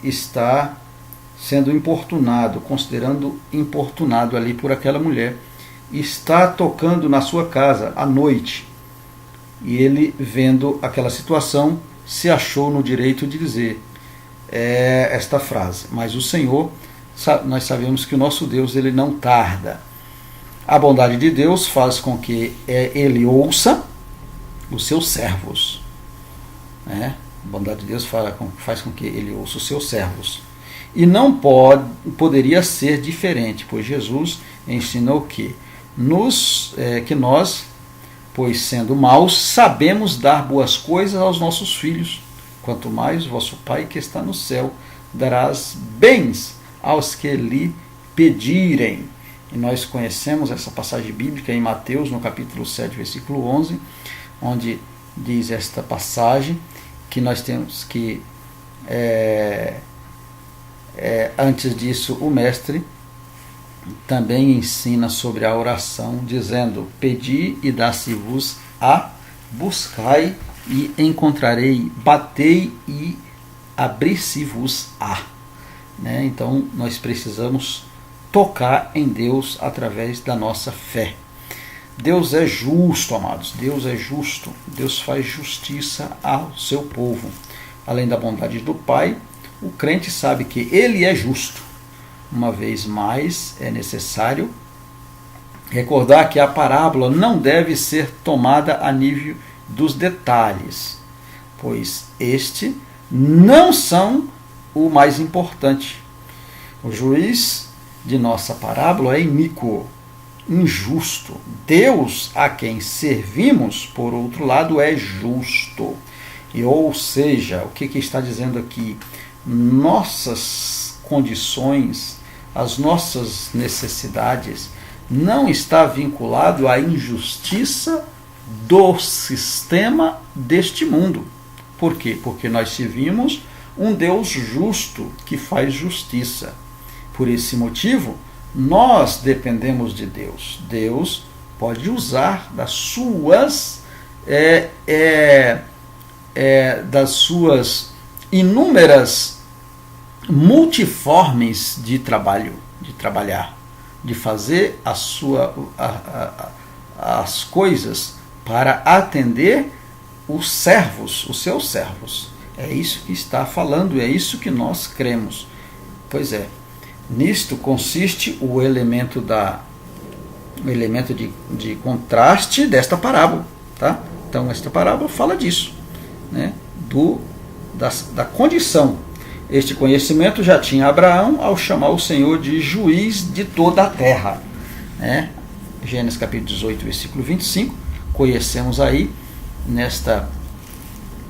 estar sendo importunado, considerando importunado ali por aquela mulher, está tocando na sua casa à noite, e ele, vendo aquela situação, se achou no direito de dizer esta frase: mas o Senhor, nós sabemos que o nosso Deus, ele não tarda. A bondade de Deus faz com que ele ouça os seus servos, né? A bondade de Deus faz com que ele ouça os seus servos. E não poderia ser diferente, pois Jesus ensinou que nós, pois sendo maus, sabemos dar boas coisas aos nossos filhos. Quanto mais o vosso Pai que está no céu darás bens aos que lhe pedirem. E nós conhecemos essa passagem bíblica em Mateus, no capítulo 7, versículo 11, onde diz esta passagem que nós temos que, antes disso, o mestre também ensina sobre a oração, dizendo: pedi e dá-se-vos-á, buscai e encontrarei, batei e abrir-se-vos-á. Né? Então nós precisamos tocar em Deus através da nossa fé. Deus é justo, amados. Deus é justo. Deus faz justiça ao seu povo. Além da bondade do Pai, o crente sabe que ele é justo. Uma vez mais, é necessário recordar que a parábola não deve ser tomada a nível dos detalhes, pois este não são o mais importante. O juiz de nossa parábola é iníquo, injusto. Deus a quem servimos, por outro lado, é justo. E, ou seja, o que está dizendo aqui? Nossas condições, as nossas necessidades, não está vinculado à injustiça do sistema deste mundo. Por quê? Porque nós servimos um Deus justo que faz justiça. Por esse motivo, nós dependemos de Deus. Deus pode usar das suas inúmeras multiformes de trabalhar, de fazer as coisas para atender os seus servos. É isso que está falando, é isso que nós cremos. Pois é, nisto consiste o elemento de contraste desta parábola. Tá? Então, esta parábola fala disso, né? Da condição. Este conhecimento já tinha Abraão ao chamar o Senhor de juiz de toda a terra. Né? Gênesis capítulo 18, versículo 25. Conhecemos aí, nesta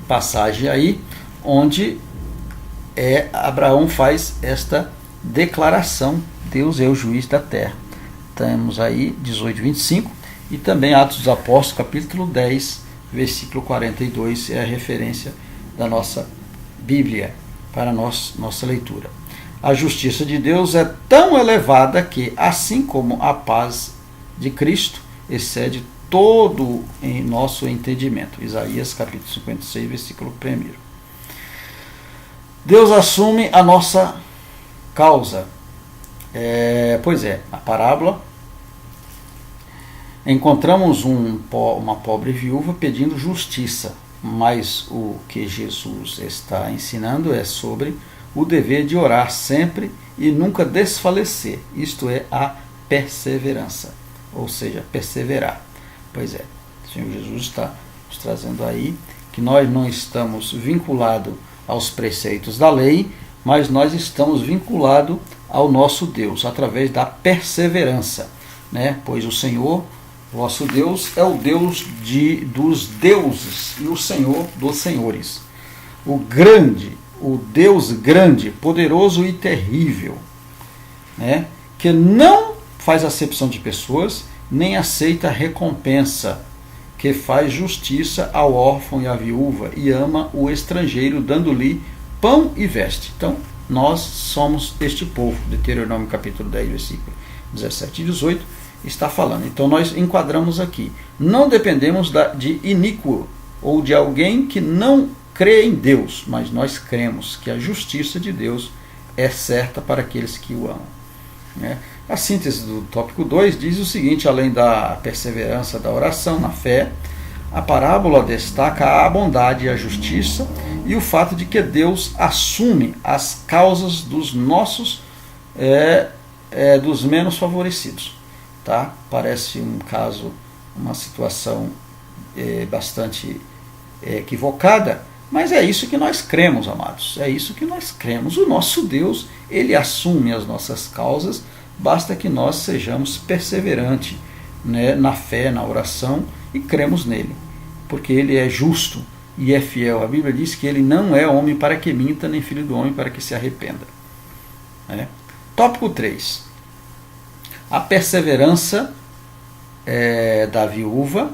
passagem aí, onde Abraão faz esta declaração: Deus é o juiz da terra. Temos aí 18, 25, e também Atos dos Apóstolos, capítulo 10, versículo 42, é a referência da nossa Bíblia para nossa leitura. A justiça de Deus é tão elevada que, assim como a paz de Cristo, excede todo em nosso entendimento. Isaías capítulo 56, versículo 1. Deus assume a nossa causa. Pois é, a parábola, encontramos uma pobre viúva pedindo justiça, mas o que Jesus está ensinando é sobre o dever de orar sempre e nunca desfalecer, isto é, a perseverança, ou seja, perseverar. Pois é, o Senhor Jesus está nos trazendo aí que nós não estamos vinculados aos preceitos da lei, mas nós estamos vinculados ao nosso Deus, através da perseverança, né? Pois o Senhor, vosso Deus, é o Deus dos deuses e o Senhor dos senhores. O Deus grande, poderoso e terrível, né? Que não faz acepção de pessoas, nem aceita recompensa, que faz justiça ao órfão e à viúva e ama o estrangeiro, dando-lhe pão e veste. Então, nós somos este povo. Deuteronômio capítulo 10, versículo 17 e 18, está falando. Então nós enquadramos aqui. Não dependemos de iníquo, ou de alguém que não crê em Deus, mas nós cremos que a justiça de Deus é certa para aqueles que o amam. A síntese do tópico 2 diz o seguinte: além da perseverança da oração na fé, a parábola destaca a bondade e a justiça e o fato de que Deus assume as causas dos nossos, dos menos favorecidos. Tá? Parece um caso, uma situação bastante equivocada, mas é isso que nós cremos, amados. É isso que nós cremos. O nosso Deus, ele assume as nossas causas, basta que nós sejamos perseverantes, né, na fé, na oração, e cremos nele, porque ele é justo e é fiel. A Bíblia diz que ele não é homem para que minta, nem filho do homem para que se arrependa. Tópico 3. A perseverança da viúva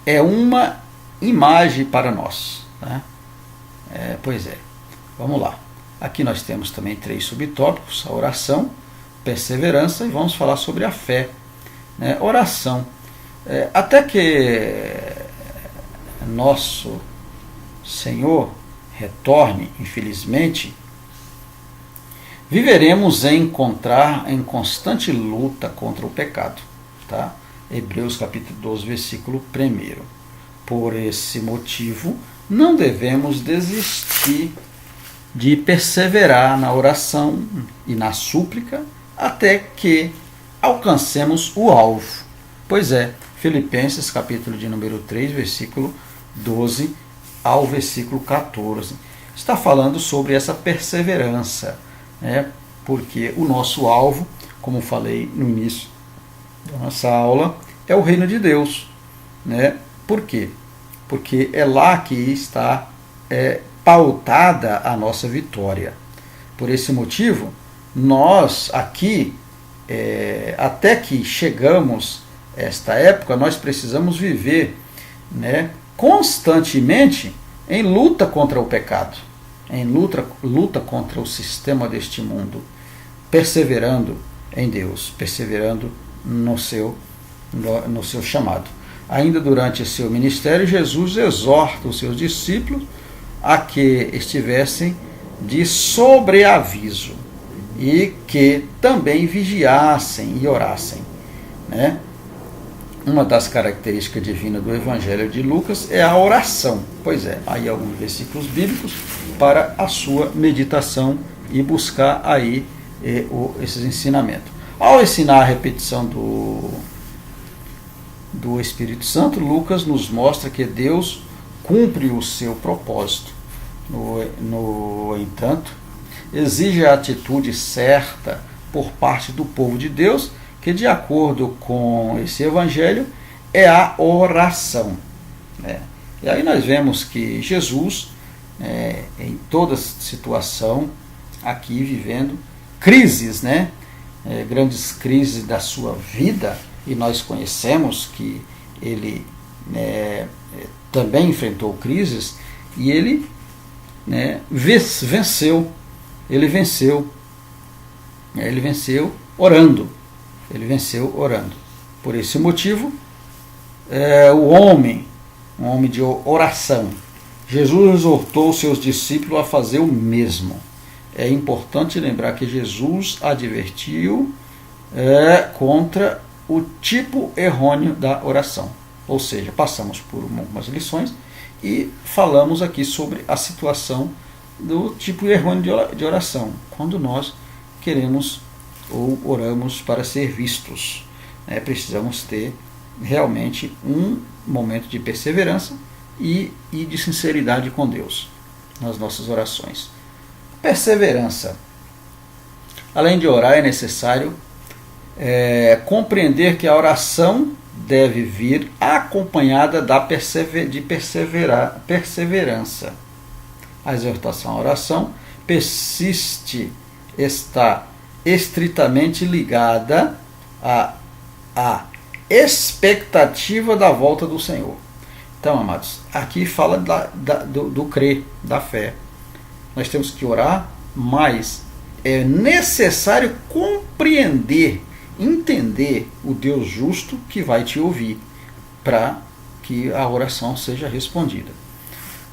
é uma imagem para nós. Tá? Pois é, vamos lá. Aqui nós temos também 3 subtópicos: a oração, perseverança, e vamos falar sobre a fé. Oração. Até que nosso Senhor retorne, infelizmente, viveremos em constante luta contra o pecado. Tá? Hebreus capítulo 12, versículo 1. Por esse motivo, não devemos desistir de perseverar na oração e na súplica até que alcancemos o alvo. Pois é, Filipenses capítulo de número 3, versículo 12 ao versículo 14. Está falando sobre essa perseverança, porque o nosso alvo, como falei no início da nossa aula, é o reino de Deus. Por quê? Porque é lá que está pautada a nossa vitória. Por esse motivo, nós aqui, até que chegamos a esta época, nós precisamos viver, constantemente em luta contra o pecado, em luta contra o sistema deste mundo, perseverando em Deus, perseverando no seu chamado. Ainda durante seu ministério, Jesus exorta os seus discípulos a que estivessem de sobreaviso e que também vigiassem e orassem. Uma das características divinas do Evangelho de Lucas é a oração. Pois é, aí alguns versículos bíblicos para a sua meditação e buscar aí esses ensinamentos. Ao ensinar a repetição do Espírito Santo, Lucas nos mostra que Deus cumpre o seu propósito. No entanto, exige a atitude certa por parte do povo de Deus, que, de acordo com esse evangelho, é a oração. E aí nós vemos que Jesus, em toda situação, aqui vivendo crises, grandes crises da sua vida, e nós conhecemos que ele também enfrentou crises, e ele venceu. Ele venceu orando. Ele venceu orando. Por esse motivo, um homem de oração. Jesus exortou seus discípulos a fazer o mesmo. É importante lembrar que Jesus advertiu contra o tipo errôneo da oração. Ou seja, passamos por algumas lições e falamos aqui sobre a situação do tipo errôneo de oração, quando nós queremos ou oramos para ser vistos. Precisamos ter realmente um momento de perseverança e de sinceridade com Deus nas nossas orações. Perseverança. Além de orar, é necessário compreender que a oração deve vir acompanhada de perseverança. A exortação à oração está estritamente ligada à expectativa da volta do Senhor. Então, amados, aqui fala do crer, da fé. Nós temos que orar mas é necessário compreender, entender o Deus justo que vai te ouvir, para que a oração seja respondida.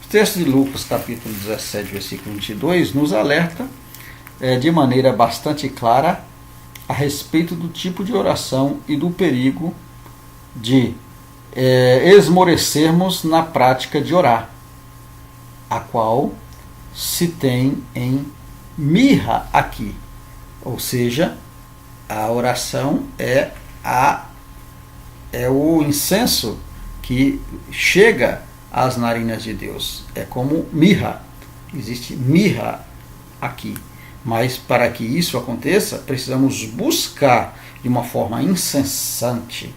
O texto de Lucas, capítulo 17, versículo 22, nos alerta de maneira bastante clara a respeito do tipo de oração e do perigo de esmorecermos na prática de orar, a qual se tem em mirra aqui, ou seja, a oração é o incenso que chega às narinas de Deus, é como mirra, existe mirra aqui, mas para que isso aconteça, precisamos buscar de uma forma incessante,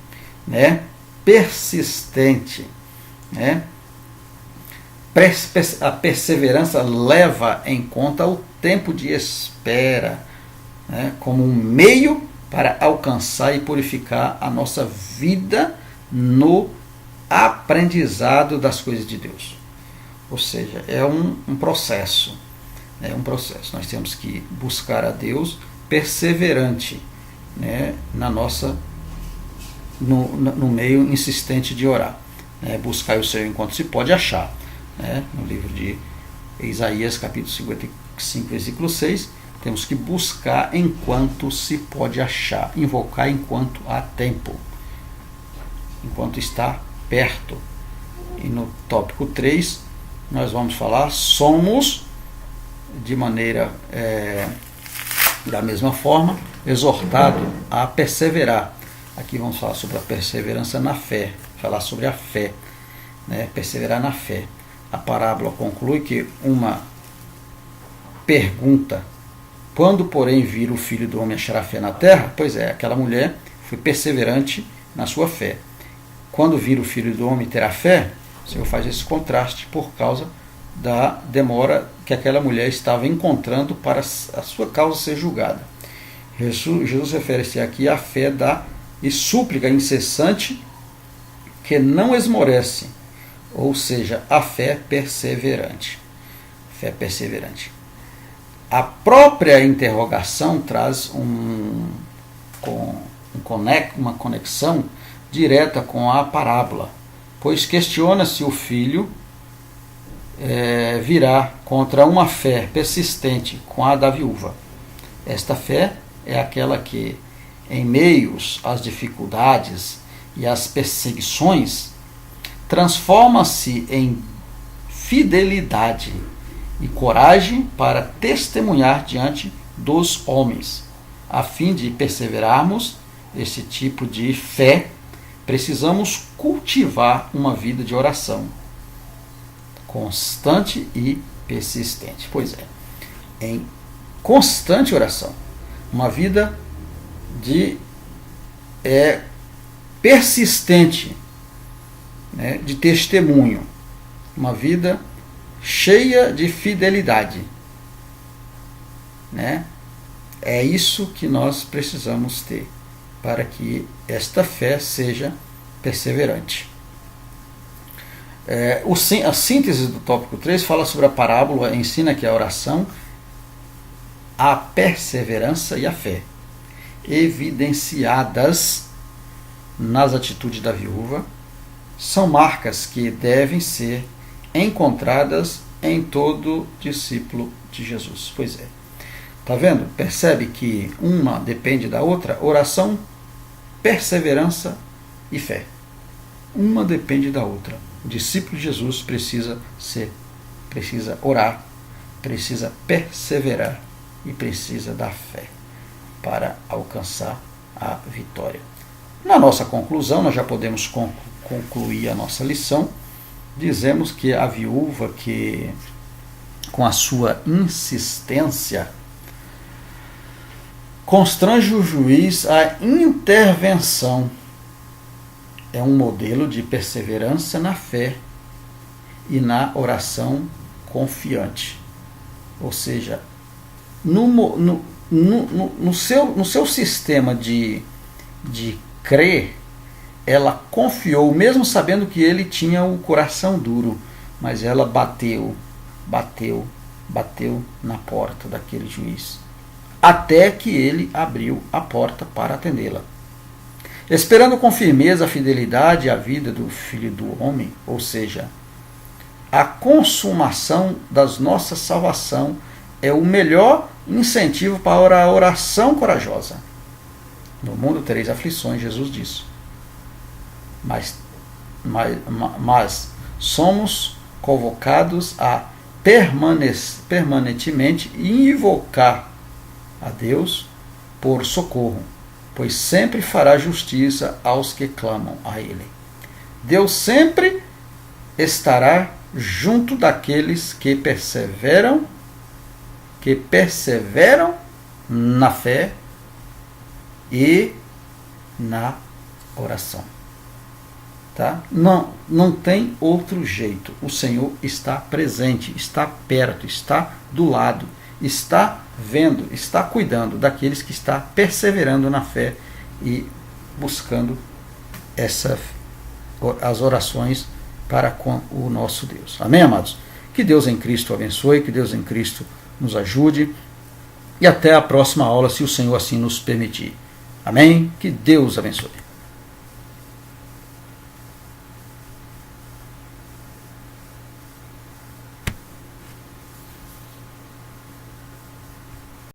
né, persistente, né? A perseverança leva em conta o tempo de espera, né, como um meio para alcançar e purificar a nossa vida no aprendizado das coisas de Deus. Ou seja, é um processo. É um processo. Nós temos que buscar a Deus perseverante, né, no meio insistente de orar. Né, buscar o Senhor enquanto se pode achar. Né, no livro de Isaías, capítulo 55, versículo 6, temos que buscar enquanto se pode achar, invocar enquanto há tempo, enquanto está perto. E no tópico 3, nós vamos falar, somos, de maneira, da mesma forma, exortado a perseverar. Aqui vamos falar sobre a perseverança na fé, falar sobre a fé, né? Perseverar na fé. A parábola conclui que uma pergunta: quando, porém, vir o Filho do Homem achará fé na terra? Pois é, aquela mulher foi perseverante na sua fé. Quando vir o Filho do Homem terá fé? O Senhor faz esse contraste por causa da demora que aquela mulher estava encontrando para a sua causa ser julgada. Jesus refere-se aqui à fé e súplica incessante que não esmorece, ou seja, a fé perseverante. Fé perseverante. A própria interrogação traz uma conexão direta com a parábola, pois questiona se o filho virá contra uma fé persistente com a da viúva. Esta fé é aquela que, em meios às dificuldades e às perseguições, transforma-se em fidelidade e coragem para testemunhar diante dos homens. A fim de perseverarmos esse tipo de fé, precisamos cultivar uma vida de oração constante e persistente. Pois é, em constante oração, uma vida persistente, né, de testemunho, uma vida cheia de fidelidade, né? É isso que nós precisamos ter para que esta fé seja perseverante. A síntese do tópico 3 fala sobre a parábola, ensina que a oração, a perseverança e a fé, evidenciadas nas atitudes da viúva, são marcas que devem ser encontradas em todo discípulo de Jesus. Pois é. Está vendo? Percebe que uma depende da outra? Oração, perseverança e fé. Uma depende da outra. O discípulo de Jesus precisa orar, precisa perseverar e precisa da fé para alcançar a vitória. Na nossa conclusão, nós já podemos concluir a nossa lição. Dizemos que a viúva, que com a sua insistência constrange o juiz à intervenção, é um modelo de perseverança na fé e na oração confiante. Ou seja, no seu sistema de crer, ela confiou, mesmo sabendo que ele tinha o coração duro, mas ela bateu bateu na porta daquele juiz, até que ele abriu a porta para atendê-la. Esperando com firmeza a fidelidade à vida do Filho do Homem, ou seja, a consumação da nossa salvação é o melhor incentivo para a oração corajosa. No mundo tereis aflições, Jesus disse. Mas somos convocados a permanentemente invocar a Deus por socorro, pois sempre fará justiça aos que clamam a Ele. Deus sempre estará junto daqueles que perseveram na fé e na oração. Tá? Não tem outro jeito. O Senhor está presente, está perto, está do lado, está vendo, está cuidando daqueles que estão perseverando na fé e buscando as orações para com o nosso Deus. Amém, amados? Que Deus em Cristo abençoe, que Deus em Cristo nos ajude e até a próxima aula, se o Senhor assim nos permitir. Amém? Que Deus abençoe.